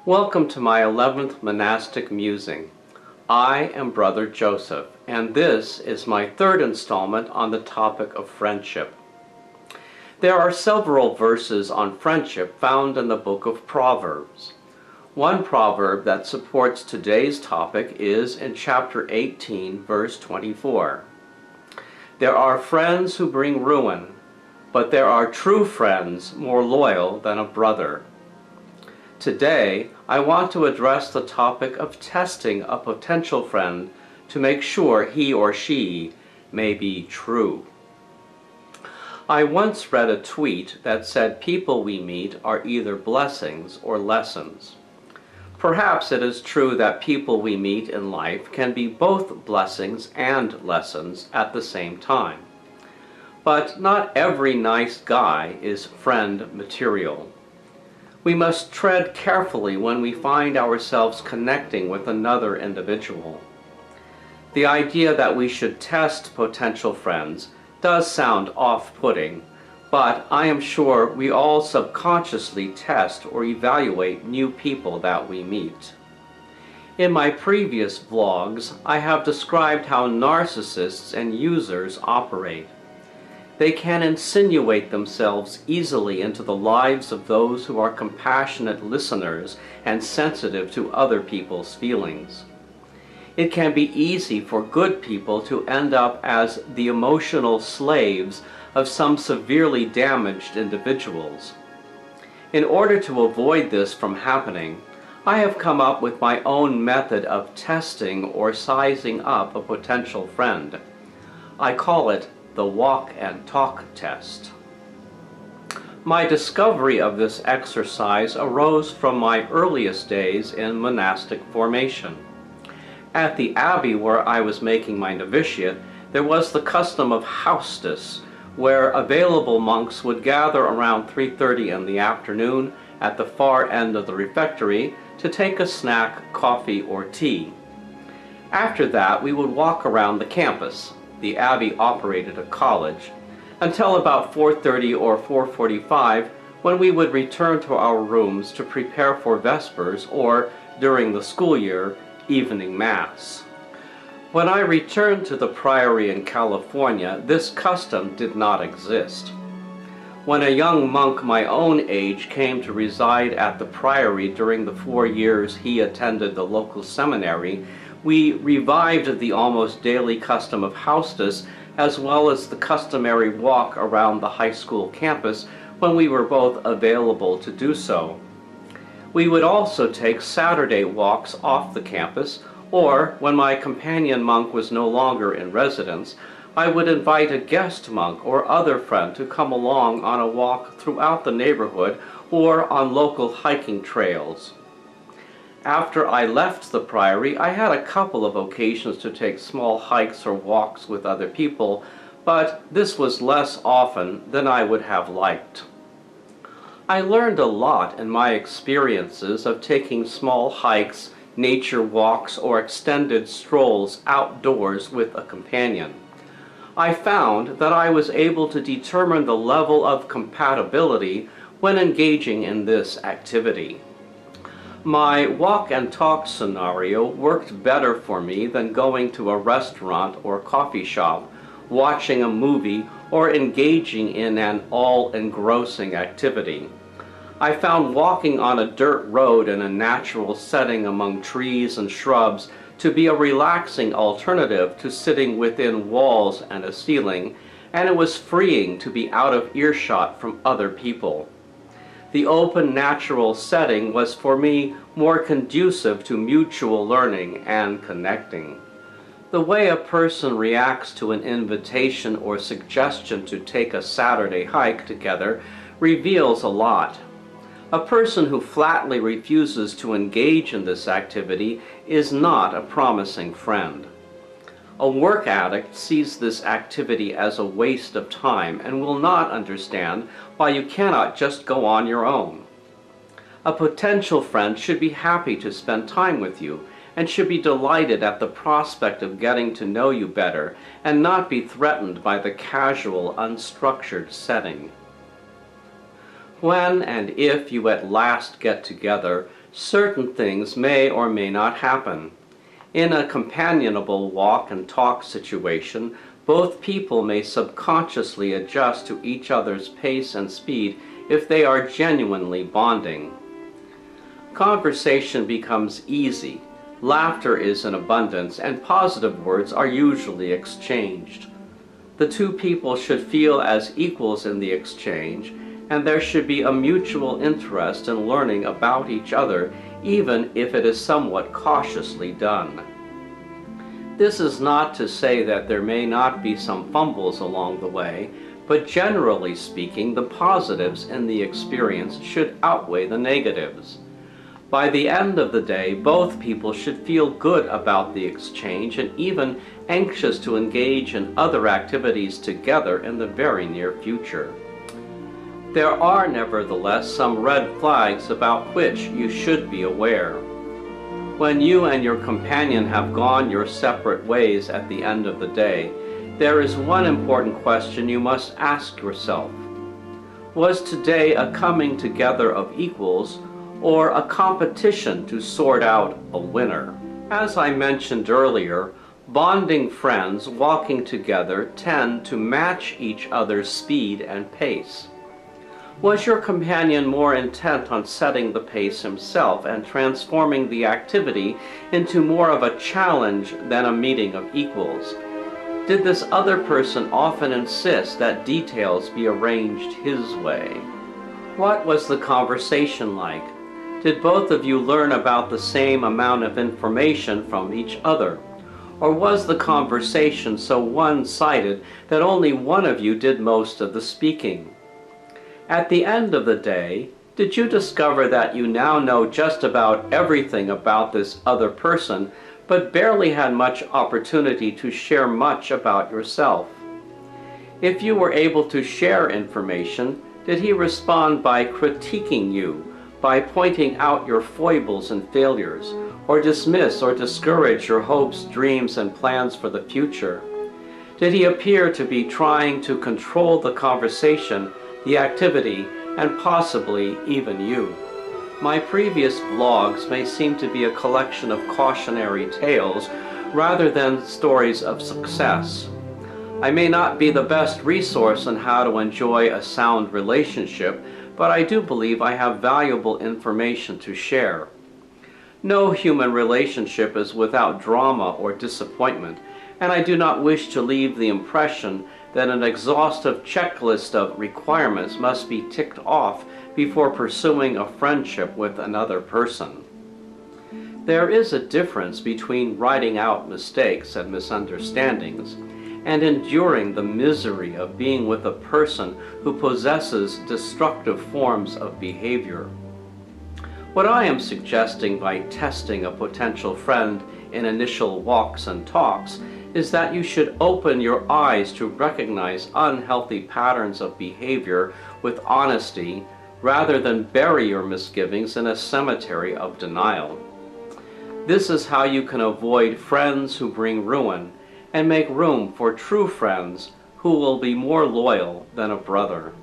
Welcome to my 11th monastic musing. I am Brother Joseph, and this is my third installment on the topic of friendship. There are several verses on friendship found in the book of Proverbs. One proverb that supports today's topic is in chapter 18, verse 24. There are friends who bring ruin, but there are true friends more loyal than a brother. Today, I want to address the topic of testing a potential friend to make sure he or she may be true. I once read a tweet that said people we meet are either blessings or lessons. Perhaps it is true that people we meet in life can be both blessings and lessons at the same time. But not every nice guy is friend material. We must tread carefully when we find ourselves connecting with another individual. The idea that we should test potential friends does sound off-putting, but I am sure we all subconsciously test or evaluate new people that we meet. In my previous vlogs, I have described how narcissists and users operate. They can insinuate themselves easily into the lives of those who are compassionate listeners and sensitive to other people's feelings. It can be easy for good people to end up as the emotional slaves of some severely damaged individuals. In order to avoid this from happening, I have come up with my own method of testing or sizing up a potential friend. I call it the walk and talk test. My discovery of this exercise arose from my earliest days in monastic formation. At the abbey where I was making my novitiate, there was the custom of hostess, where available monks would gather around 3:30 in the afternoon at the far end of the refectory to take a snack, coffee, or tea. After that, we would walk around the campus. The abbey operated a college, until about 4:30 or 4:45, when we would return to our rooms to prepare for Vespers or, during the school year, evening Mass. When I returned to the priory in California, this custom did not exist. When a young monk my own age came to reside at the priory during the 4 years he attended the local seminary, we revived the almost daily custom of hostess, as well as the customary walk around the high school campus when we were both available to do so. We would also take Saturday walks off the campus, or when my companion monk was no longer in residence, I would invite a guest monk or other friend to come along on a walk throughout the neighborhood or on local hiking trails. After I left the priory, I had a couple of occasions to take small hikes or walks with other people, but this was less often than I would have liked. I learned a lot in my experiences of taking small hikes, nature walks, or extended strolls outdoors with a companion. I found that I was able to determine the level of compatibility when engaging in this activity. My walk and talk scenario worked better for me than going to a restaurant or coffee shop, watching a movie, or engaging in an all-engrossing activity. I found walking on a dirt road in a natural setting among trees and shrubs to be a relaxing alternative to sitting within walls and a ceiling, and it was freeing to be out of earshot from other people. The open, natural setting was for me more conducive to mutual learning and connecting. The way a person reacts to an invitation or suggestion to take a Saturday hike together reveals a lot. A person who flatly refuses to engage in this activity is not a promising friend. A work addict sees this activity as a waste of time and will not understand why you cannot just go on your own. A potential friend should be happy to spend time with you and should be delighted at the prospect of getting to know you better and not be threatened by the casual, unstructured setting. When and if you at last get together, Certain things may or may not happen. In a companionable walk and talk situation, both people may subconsciously adjust to each other's pace and speed if they are genuinely bonding. Conversation becomes easy, laughter is in abundance, and positive words are usually exchanged. The two people should feel as equals in the exchange, and there should be a mutual interest in learning about each other, even if it is somewhat cautiously done. This is not to say that there may not be some fumbles along the way, but generally speaking, the positives in the experience should outweigh the negatives. By the end of the day, both people should feel good about the exchange and even anxious to engage in other activities together in the very near future. There are nevertheless some red flags about which you should be aware. When you and your companion have gone your separate ways at the end of the day, there is one important question you must ask yourself. Was today a coming together of equals, or a competition to sort out a winner? As I mentioned earlier, bonding friends walking together tend to match each other's speed and pace. Was your companion more intent on setting the pace himself and transforming the activity into more of a challenge than a meeting of equals? Did this other person often insist that details be arranged his way? What was the conversation like? Did both of you learn about the same amount of information from each other? Or was the conversation so one-sided that only one of you did most of the speaking? At the end of the day, did you discover that you now know just about everything about this other person, but barely had much opportunity to share much about yourself? If you were able to share information, did he respond by critiquing you, by pointing out your foibles and failures, or dismiss or discourage your hopes, dreams, and plans for the future? Did he appear to be trying to control the conversation, the activity, and possibly even you? My previous blogs may seem to be a collection of cautionary tales rather than stories of success. I may not be the best resource on how to enjoy a sound relationship, but I do believe I have valuable information to share. No human relationship is without drama or disappointment, and I do not wish to leave the impression that an exhaustive checklist of requirements must be ticked off before pursuing a friendship with another person. There is a difference between writing out mistakes and misunderstandings and enduring the misery of being with a person who possesses destructive forms of behavior. What I am suggesting by testing a potential friend in initial walks and talks is that you should open your eyes to recognize unhealthy patterns of behavior with honesty rather than bury your misgivings in a cemetery of denial. This is how you can avoid friends who bring ruin and make room for true friends who will be more loyal than a brother.